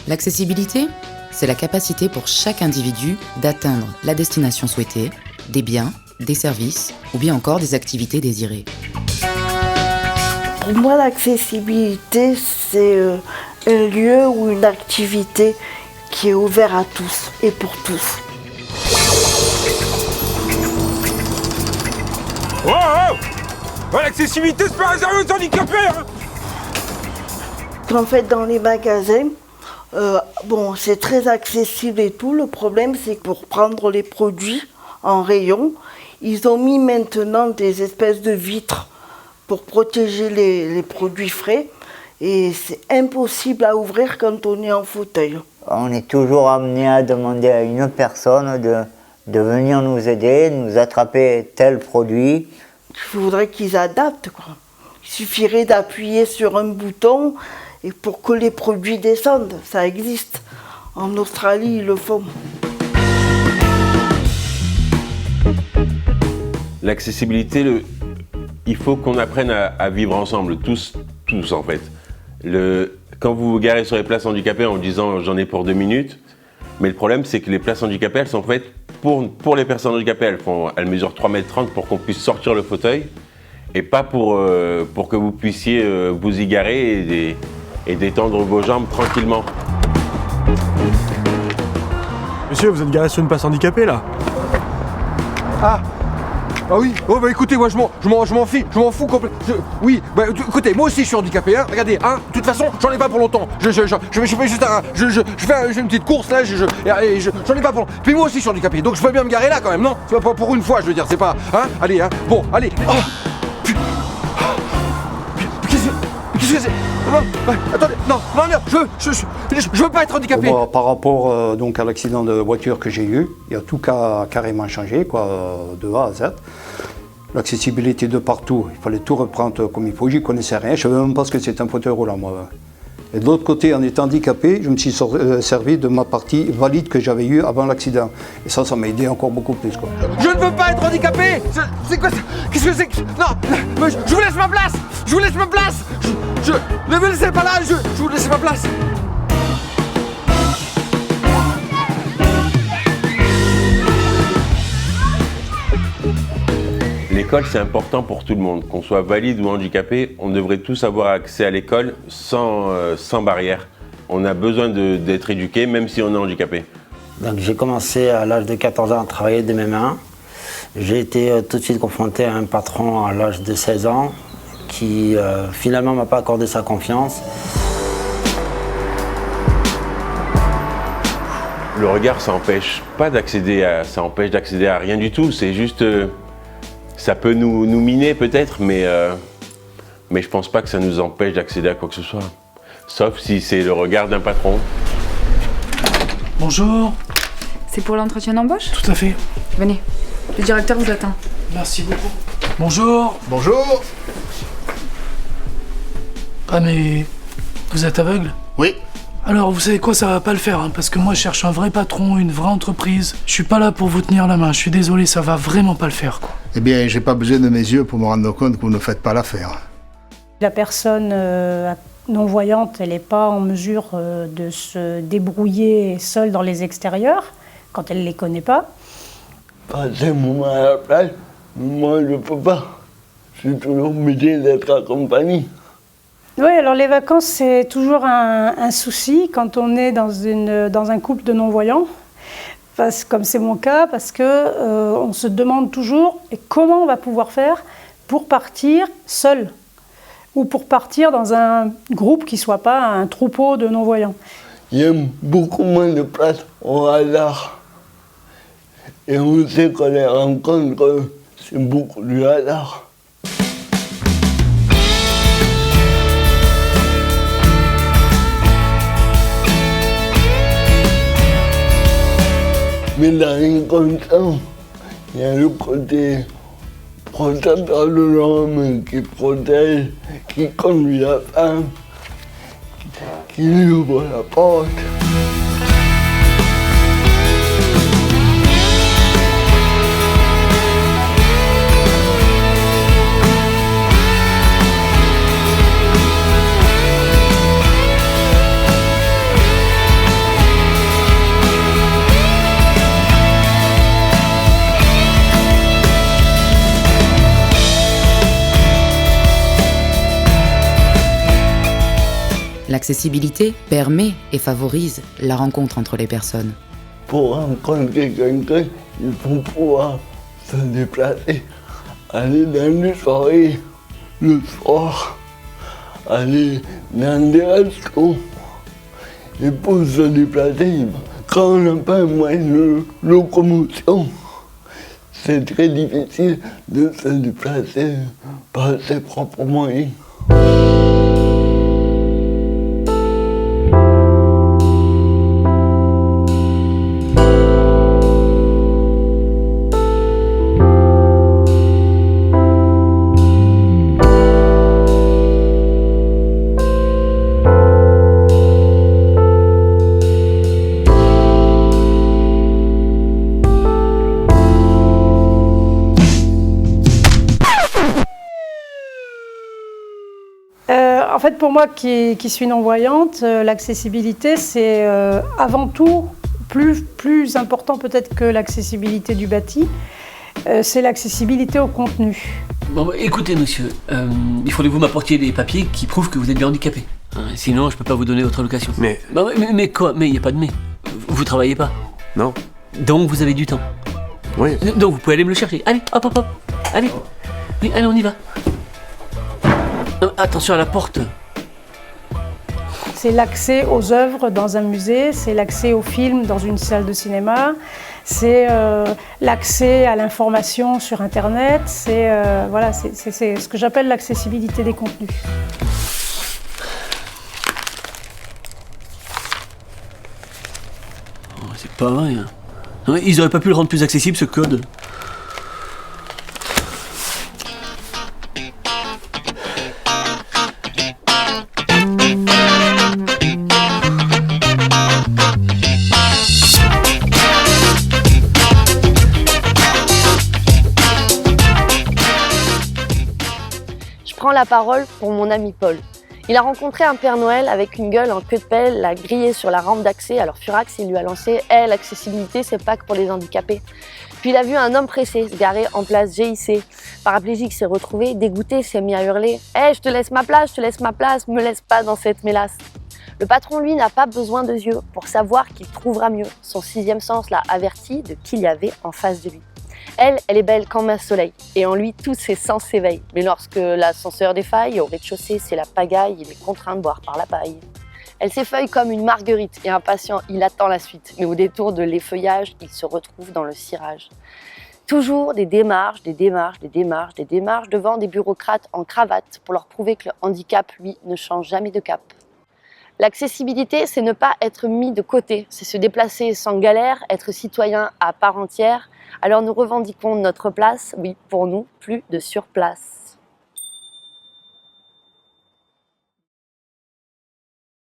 L'accessibilité, c'est la capacité pour chaque individu d'atteindre la destination souhaitée, des biens, des services ou bien encore des activités désirées. Pour moi, l'accessibilité, c'est un lieu ou une activité qui est ouvert à tous et pour tous. Oh, oh, l'accessibilité, c'est pas réservé aux handicapés, hein. En fait, dans les magasins, c'est très accessible et tout. Le problème, c'est que pour prendre les produits en rayon, ils ont mis maintenant des espèces de vitres pour protéger les produits frais. Et c'est impossible à ouvrir quand on est en fauteuil. On est toujours amené à demander à une personne de venir nous aider, nous attraper tel produit. Je voudrais qu'ils adaptent, quoi. Il suffirait d'appuyer sur un bouton et pour que les produits descendent. Ça existe. En Australie, ils le font. L'accessibilité, il faut qu'on apprenne à vivre ensemble, tous en fait. Quand vous vous garez sur les places handicapées en disant j'en ai pour 2 minutes, mais le problème c'est que les places handicapées elles sont faites pour les personnes handicapées. Elles mesurent 3,30 m pour qu'on puisse sortir le fauteuil et pas pour que vous puissiez vous y garer et détendre vos jambes tranquillement. Monsieur, vous êtes garé sur une place handicapée là? Ah oui, oh bah écoutez, moi je m'en fous complètement. Oui, bah écoutez, moi aussi je suis handicapé, hein. Regardez, hein, de toute façon, j'en ai pas pour longtemps. Je fais j'ai une petite course là, j'en ai pas pour longtemps. Puis moi aussi je suis handicapé, donc je peux bien me garer là quand même, non? C'est pas pour une fois, je veux dire, c'est pas. Hein? Allez, hein, bon, allez. Oh. Qu'est-ce que c'est? Non, attendez, non, je veux pas être handicapé. Bon, par rapport donc à l'accident de voiture que j'ai eu, il y a tout carrément changé, quoi, de A à Z. L'accessibilité de partout, il fallait tout reprendre comme il faut, j'y connaissais rien, je savais même pas ce que c'était un fauteuil roulant, moi. Et de l'autre côté, en étant handicapé, je me suis servi de ma partie valide que j'avais eue avant l'accident. Et ça m'a aidé encore beaucoup plus, quoi. Je ne veux pas être handicapé. C'est quoi ça? Qu'est-ce que c'est? Non, je vous laisse ma place. Je vous laisse ma place. Ne me laissez pas là, je vous laisse ma place. L'école, c'est important pour tout le monde. Qu'on soit valide ou handicapé, on devrait tous avoir accès à l'école sans barrière. On a besoin d'être éduqué, même si on est handicapé. Donc j'ai commencé à l'âge de 14 ans à travailler de mes mains. J'ai été tout de suite confronté à un patron à l'âge de 16 ans qui finalement m'a pas accordé sa confiance. Le regard, ça empêche d'accéder à rien du tout. C'est juste, ça peut nous miner peut-être, mais je pense pas que ça nous empêche d'accéder à quoi que ce soit. Sauf si c'est le regard d'un patron. Bonjour. C'est pour l'entretien d'embauche? Tout à fait. Venez, le directeur vous attend. Merci beaucoup. Bonjour. Bonjour. Ah mais, vous êtes aveugle? Oui. Alors vous savez quoi, ça va pas le faire, hein, parce que moi je cherche un vrai patron, une vraie entreprise. Je suis pas là pour vous tenir la main, je suis désolé, ça va vraiment pas le faire, quoi. Eh bien, j'ai pas besoin de mes yeux pour me rendre compte que vous ne faites pas l'affaire. La personne non-voyante, elle n'est pas en mesure de se débrouiller seule dans les extérieurs, quand elle ne les connaît pas. Passez-moi à la place, moi je peux pas. Je suis toujours obligé d'être accompagné. Oui, alors les vacances, c'est toujours un souci quand on est dans un couple de non-voyants, comme c'est mon cas, parce qu'on se demande toujours comment on va pouvoir faire pour partir seul ou pour partir dans un groupe qui ne soit pas un troupeau de non-voyants. Il y a beaucoup moins de place au hasard. Et on sait qu'on les rencontre, c'est beaucoup du hasard. Mais dans l'inconscient, il y a le côté protecteur de l'homme qui protège, qui conduit la femme, qui lui ouvre la porte. L'accessibilité permet et favorise la rencontre entre les personnes. Pour rencontrer quelqu'un, il faut pouvoir se déplacer, aller dans les soirées, le soir, aller dans des restos. Et pour se déplacer, quand on n'a pas un moyen de locomotion, c'est très difficile de se déplacer par ses propres moyens. En fait, pour moi qui suis non-voyante, l'accessibilité, c'est avant tout, plus important peut-être que l'accessibilité du bâti, c'est l'accessibilité au contenu. Bon, écoutez, monsieur, il faudrait que vous m'apportiez des papiers qui prouvent que vous êtes bien handicapé. Sinon, je peux pas vous donner votre allocation. Mais quoi? Mais il n'y a pas de mais. Vous travaillez pas? Non. Donc vous avez du temps? Oui. Donc vous pouvez aller me le chercher. Allez, hop. Allez. Oui, allez, on y va. Non, attention à la porte. C'est l'accès aux œuvres dans un musée, c'est l'accès aux films dans une salle de cinéma, c'est l'accès à l'information sur Internet, c'est ce que j'appelle l'accessibilité des contenus. Oh, c'est pas vrai. Hein. Ils auraient pas pu le rendre plus accessible, ce code. Prends la parole pour mon ami Paul. Il a rencontré un Père Noël avec une gueule en queue de pelle, l'a grillé sur la rampe d'accès. Alors Furax, il lui a lancé « l'accessibilité, c'est pas que pour les handicapés ». Puis il a vu un homme pressé se garer en place GIC. Paraplégique s'est retrouvé, dégoûté, s'est mis à hurler « je te laisse ma place, me laisse pas dans cette mélasse ». Le patron, lui, n'a pas besoin de yeux pour savoir qu'il trouvera mieux. Son sixième sens l'a averti de qui il y avait en face de lui. Elle est belle comme un soleil, et en lui, tous ses sens s'éveillent. Mais lorsque l'ascenseur défaille, au rez-de-chaussée, c'est la pagaille, il est contraint de boire par la paille. Elle s'effeuille comme une marguerite, et impatient, il attend la suite. Mais au détour de l'effeuillage, il se retrouve dans le cirage. Toujours des démarches devant des bureaucrates en cravate pour leur prouver que le handicap, lui, ne change jamais de cap. L'accessibilité, c'est ne pas être mis de côté, c'est se déplacer sans galère, être citoyen à part entière. Alors nous revendiquons notre place, oui, pour nous, plus de surplace.